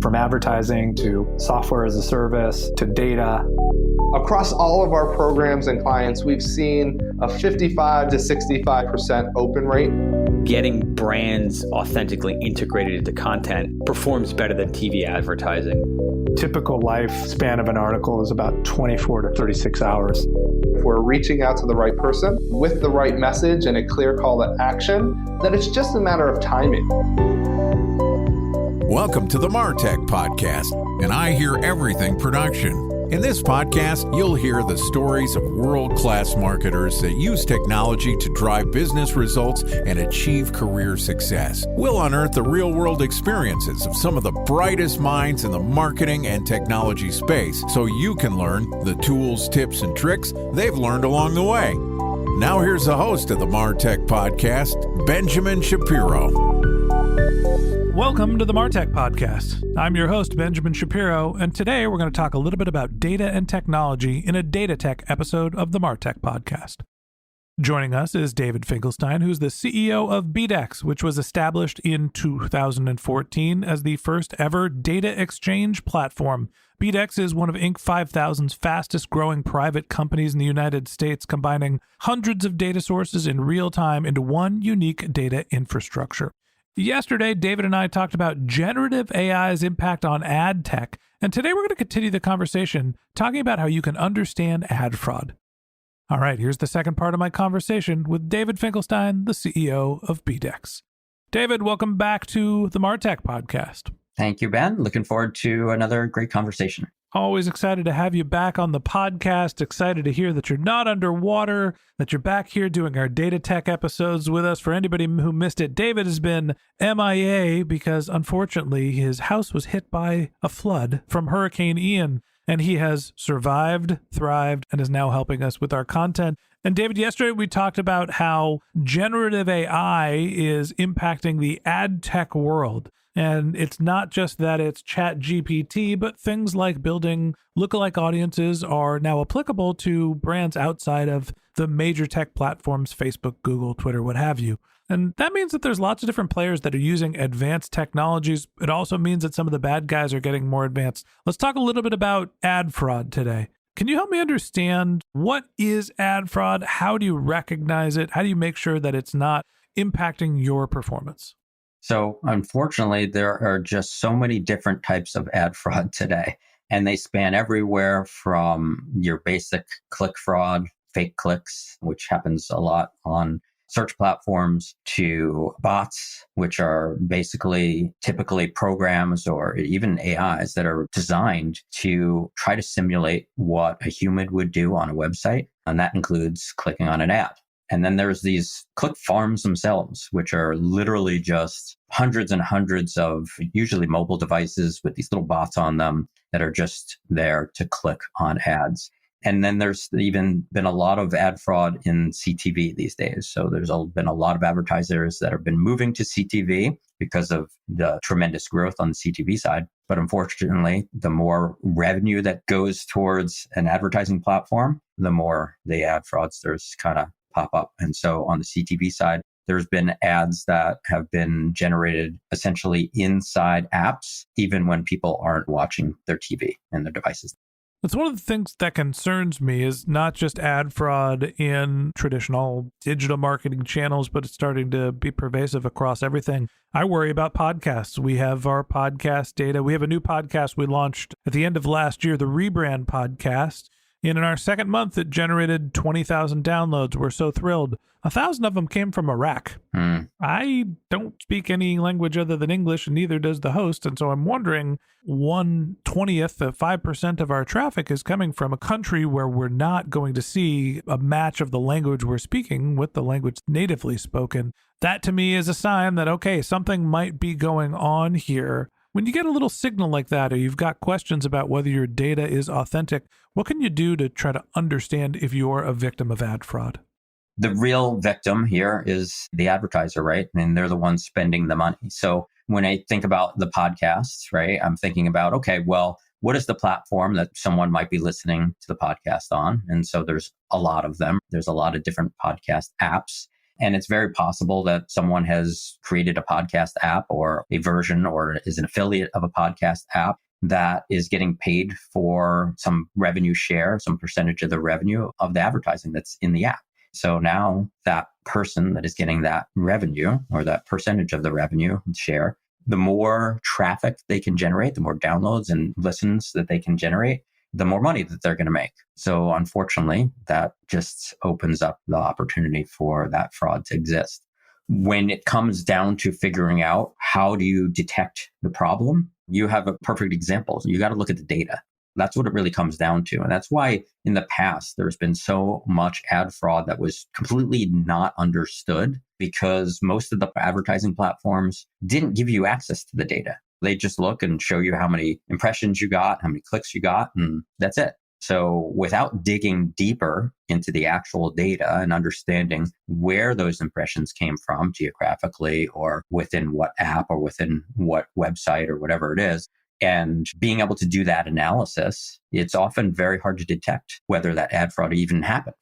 From advertising to software as a service to data. Across all of our programs and clients, we've seen a 55 to 65% open rate. Getting brands authentically integrated into content performs better than TV advertising. Typical lifespan of an article is about 24 to 36 hours. If we're reaching out to the right person with the right message and a clear call to action, then it's just a matter of timing. Welcome to the MarTech Podcast, and I Hear Everything production. In this podcast, you'll hear the stories of world-class marketers that use technology to drive business results and achieve career success. We'll unearth the real-world experiences of some of the brightest minds in the marketing and technology space so you can learn the tools, tips, and tricks they've learned along the way. Now here's the host of the MarTech Podcast, Benjamin Shapiro. Welcome to the MarTech Podcast. I'm your host, Benjamin Shapiro, and today we're going to talk a little bit about data and technology in a data tech episode of the MarTech Podcast. Joining us is David Finkelstein, who's the CEO of BDEX, which was established in 2014 as the first ever data exchange platform. BDEX is one of Inc. 5000's fastest growing private companies in the United States, combining hundreds of data sources in real time into one unique data infrastructure. Yesterday, David and I talked about generative AI's impact on ad tech, and today we're going to continue the conversation talking about how you can understand ad fraud. All right, here's the second part of my conversation with David Finkelstein, the CEO of BDEX. David, welcome back to the MarTech Podcast. Thank you, Ben. Looking forward to another great conversation. Always excited to have you back on the podcast. Excited to hear that you're not underwater, that you're back here doing our data tech episodes with us. For anybody who missed it, David has been MIA because unfortunately his house was hit by a flood from Hurricane Ian, and he has survived, thrived, and is now helping us with our content. And David, yesterday we talked about how generative AI is impacting the ad tech world. And it's not just that it's Chat GPT, but things like building lookalike audiences are now applicable to brands outside of the major tech platforms, Facebook, Google, Twitter, what have you. And that means that there's lots of different players that are using advanced technologies. It also means that some of the bad guys are getting more advanced. Let's talk a little bit about ad fraud today. Can you help me understand what is ad fraud? How do you recognize it? How do you make sure that it's not impacting your performance? So unfortunately, there are just so many different types of ad fraud today, and they span everywhere from your basic click fraud, fake clicks, which happens a lot on search platforms, to bots, which are basically typically programs or even AIs that are designed to try to simulate what a human would do on a website. And that includes clicking on an ad. And then there's these click farms themselves, which are literally just hundreds and hundreds of usually mobile devices with these little bots on them that are just there to click on ads. And then there's even been a lot of ad fraud in CTV these days. So there's been a lot of advertisers that have been moving to CTV because of the tremendous growth on the CTV side. But unfortunately, the more revenue that goes towards an advertising platform, the more the ad fraudsters kind of pop up. And so on the CTV side, there's been ads that have been generated essentially inside apps, even when people aren't watching their TV and their devices. That's one of the things that concerns me is not just ad fraud in traditional digital marketing channels, but it's starting to be pervasive across everything. I worry about podcasts. We have our podcast data. We have a new podcast we launched at the end of last year, the Rebrand Podcast. And in our second month, it generated 20,000 downloads. We're so thrilled. 1,000 of them came from Iraq. I don't speak any language other than English, and neither does the host. And so I'm wondering, 1/20th of 5% of our traffic is coming from a country where we're not going to see a match of the language we're speaking with the language natively spoken. That to me is a sign that, okay, something might be going on here. When you get a little signal like that, or you've got questions about whether your data is authentic, what can you do to try to understand if you're a victim of ad fraud? The real victim here is the advertiser, right? And they're the ones spending the money. So when I think about the podcasts, right, I'm thinking about, okay, well, what is the platform that someone might be listening to the podcast on? And so there's a lot of them. There's a lot of different podcast apps. And it's very possible that someone has created a podcast app or a version or is an affiliate of a podcast app that is getting paid for some revenue share, some percentage of the revenue of the advertising that's in the app. So now that person that is getting that revenue or that percentage of the revenue share, the more traffic they can generate, the more downloads and listens that they can generate, the more money that they're going to make. So unfortunately, that just opens up the opportunity for that fraud to exist. When it comes down to figuring out how do you detect the problem, you have a perfect example. You got to look at the data. That's what it really comes down to. And that's why in the past, there's been so much ad fraud that was completely not understood because most of the advertising platforms didn't give you access to the data. They just look and show you how many impressions you got, how many clicks you got, and that's it. So without digging deeper into the actual data and understanding where those impressions came from geographically or within what app or within what website or whatever it is, and being able to do that analysis, it's often very hard to detect whether that ad fraud even happened.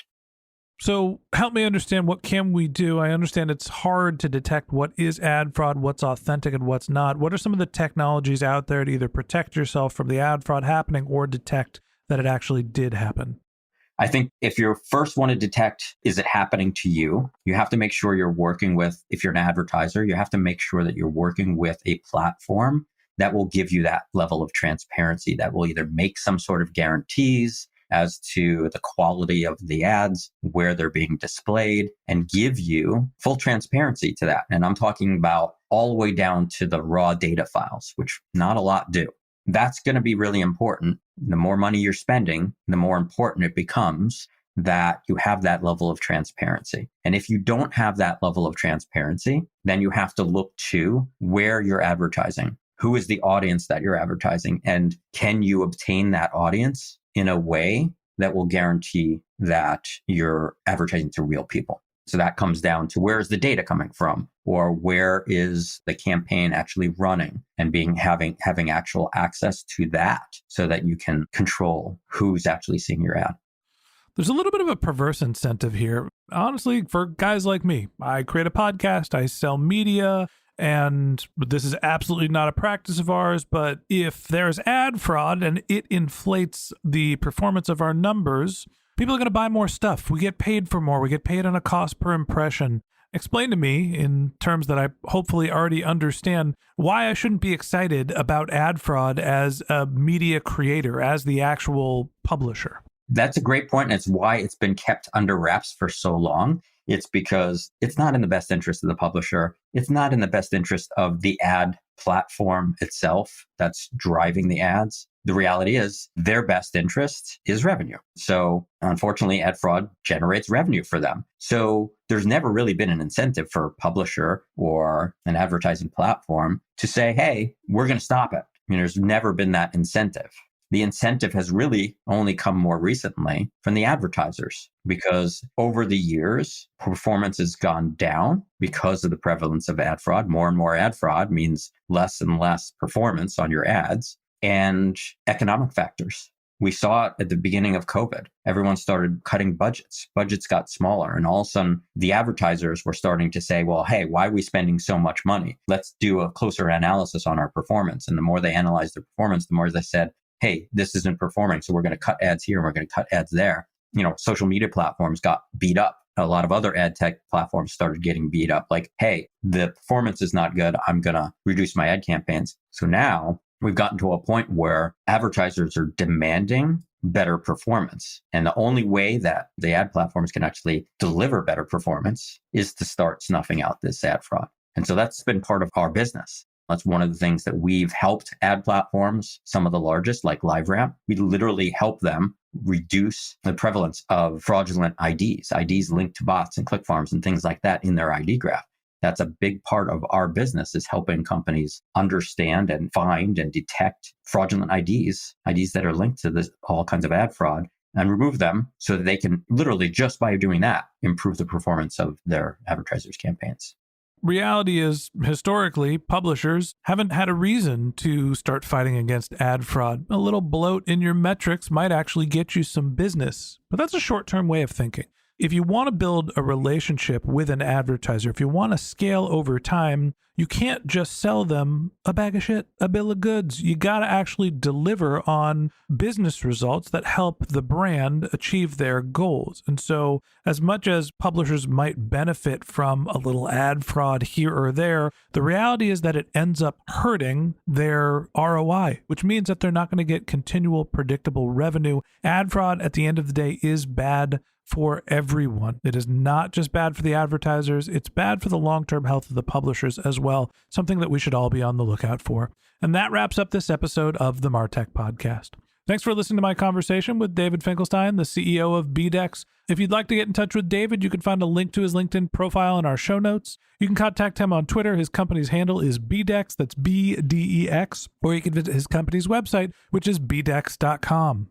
So help me understand, what can we do? I understand it's hard to detect what is ad fraud, what's authentic and what's not. What are some of the technologies out there to either protect yourself from the ad fraud happening or detect that it actually did happen? I think if you first want to detect, is it happening to you? You have to make sure you're working with, if you're an advertiser, you have to make sure that you're working with a platform that will give you that level of transparency, that will either make some sort of guarantees as to the quality of the ads, where they're being displayed, and give you full transparency to that. And I'm talking about all the way down to the raw data files, which not a lot do. That's going to be really important. The more money you're spending, the more important it becomes that you have that level of transparency. And if you don't have that level of transparency, then you have to look to where you're advertising. Who is the audience that you're advertising? And can you obtain that audience in a way that will guarantee that you're advertising to real people? So that comes down to, where is the data coming from, or where is the campaign actually running, and having actual access to that so that you can control who's actually seeing your ad. There's a little bit of a perverse incentive here. Honestly, for guys like me, I create a podcast, I sell media, and this is absolutely not a practice of ours, but if there's ad fraud and it inflates the performance of our numbers, people are going to buy more stuff. We get paid for more. We get paid on a cost per impression. Explain to me, in terms that I hopefully already understand, why I shouldn't be excited about ad fraud as a media creator, as the actual publisher. That's a great point, and it's why it's been kept under wraps for so long. It's because it's not in the best interest of the publisher. It's not in the best interest of the ad platform itself that's driving the ads. The reality is their best interest is revenue. So unfortunately, ad fraud generates revenue for them. So there's never really been an incentive for a publisher or an advertising platform to say, hey, we're going to stop it. There's never been that incentive. The incentive has really only come more recently from the advertisers, because over the years, performance has gone down because of the prevalence of ad fraud. More and more ad fraud means less and less performance on your ads, and economic factors. We saw it at the beginning of COVID. Everyone started cutting budgets. Budgets got smaller, and all of a sudden the advertisers were starting to say, well, hey, why are we spending so much money? Let's do a closer analysis on our performance. And the more they analyzed their performance, the more they said, hey, this isn't performing, so we're going to cut ads here and we're going to cut ads there. Social media platforms got beat up. A lot of other ad tech platforms started getting beat up. Like, hey, the performance is not good. I'm going to reduce my ad campaigns. So now we've gotten to a point where advertisers are demanding better performance. And the only way that the ad platforms can actually deliver better performance is to start snuffing out this ad fraud. And so that's been part of our business. That's one of the things that we've helped ad platforms, some of the largest like LiveRamp. We literally help them reduce the prevalence of fraudulent IDs linked to bots and click farms and things like that in their ID graph. That's a big part of our business, is helping companies understand and find and detect fraudulent IDs that are linked to this, all kinds of ad fraud, and remove them so that they can literally, just by doing that, improve the performance of their advertisers' campaigns. Reality is, historically, publishers haven't had a reason to start fighting against ad fraud. A little bloat in your metrics might actually get you some business, but that's a short-term way of thinking. if you want to build a relationship with an advertiser, if you want to scale over time, you can't just sell them a bag of shit, a bill of goods. You got to actually deliver on business results that help the brand achieve their goals. And so as much as publishers might benefit from a little ad fraud here or there, the reality is that it ends up hurting their ROI, which means that they're not going to get continual, predictable revenue. Ad fraud at the end of the day is bad for everyone. It is not just bad for the advertisers, it's bad for the long-term health of the publishers as well, something that we should all be on the lookout for. And that wraps up this episode of the MarTech Podcast. Thanks for listening to my conversation with David Finkelstein, the CEO of BDEX. If you'd like to get in touch with David, you can find a link to his LinkedIn profile in our show notes. You can contact him on Twitter. His company's handle is BDEX, that's BDEX, or you can visit his company's website, which is bdex.com.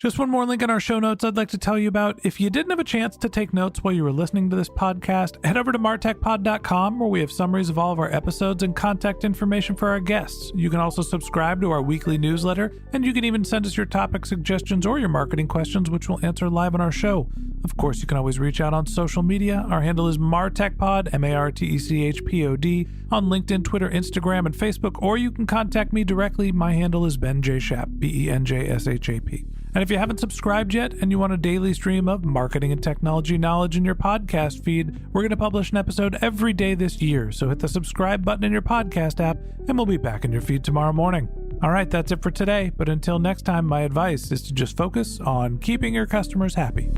Just one more link in our show notes I'd like to tell you about. If you didn't have a chance to take notes while you were listening to this podcast, head over to martechpod.com where we have summaries of all of our episodes and contact information for our guests. You can also subscribe to our weekly newsletter, and you can even send us your topic suggestions or your marketing questions, which we'll answer live on our show. Of course, you can always reach out on social media. Our handle is martechpod, MARTECHPOD, on LinkedIn, Twitter, Instagram, and Facebook, or you can contact me directly. My handle is Ben J. Shap, BENJSHAP. And if you haven't subscribed yet and you want a daily stream of marketing and technology knowledge in your podcast feed, we're going to publish an episode every day this year. So hit the subscribe button in your podcast app and we'll be back in your feed tomorrow morning. All right, that's it for today. But until next time, my advice is to just focus on keeping your customers happy.